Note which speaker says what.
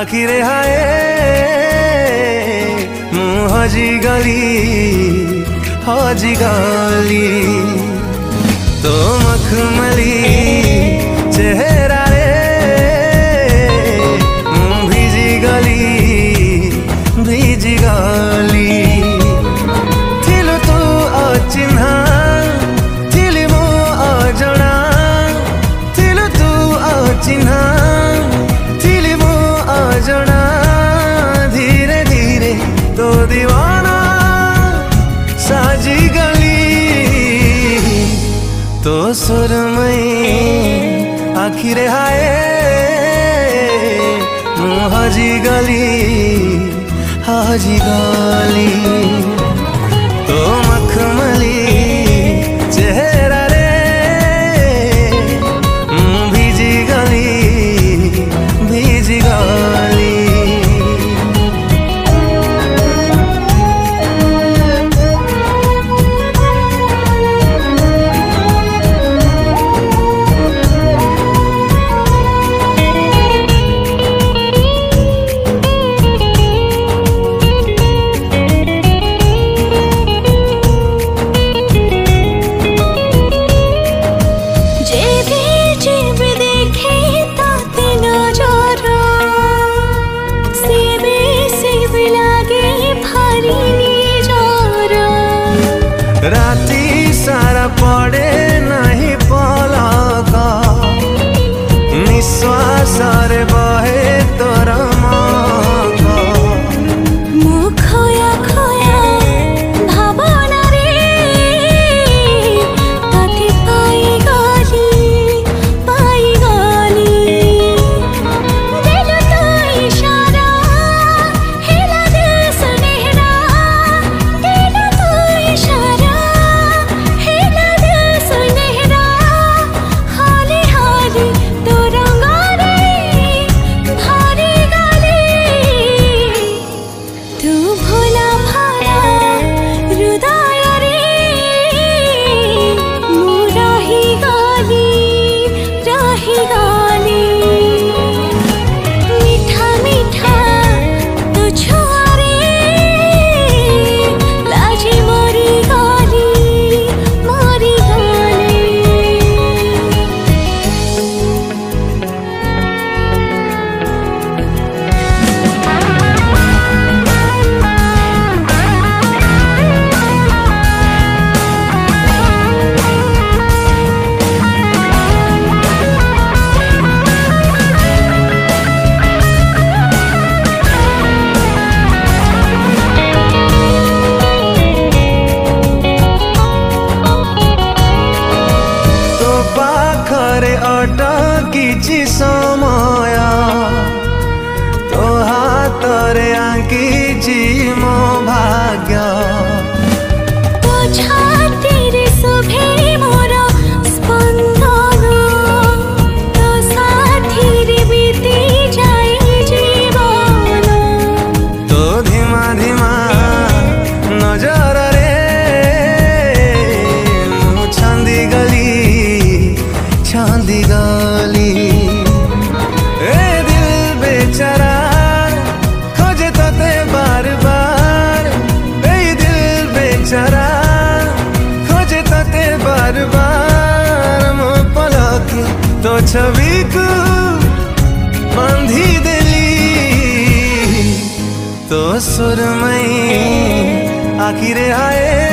Speaker 1: आखिर हाय मु हजिगली तो मखमली चेहरा रे मु भिजिगली थिलु तू अचिन्हा थिली मो अजणा थिलु तू अचिन्हा थिली मो अजणा धीरे धीरे तो दीवाना साजिगली तो सुरमई आखिर हाय मु हजिगली तो मखमली चेहरा रे भिजिगली राती सारा पड़े नहीं पलक निश्वास रे बहे तोर मक
Speaker 2: खोया खोया भावना रे तते पाई गली दिल तो इशारा हेला दिल सुनहरा दिल तो इशारा
Speaker 1: किछि समय तो हाथरे आंकिछि मो भाग्य
Speaker 2: तो छाती रे शोभे मोर स्पंदन तो साथी रे बीती जाए जीवन
Speaker 1: तो धीमा धीमा नजर रे मु छंदी गली ए दिल बेचारा खोजे तते बार बार ए दिल बेचारा खोजे तते बार बार मो पलक तो छवि को बांधी देली तो सुरमई आखिर हाय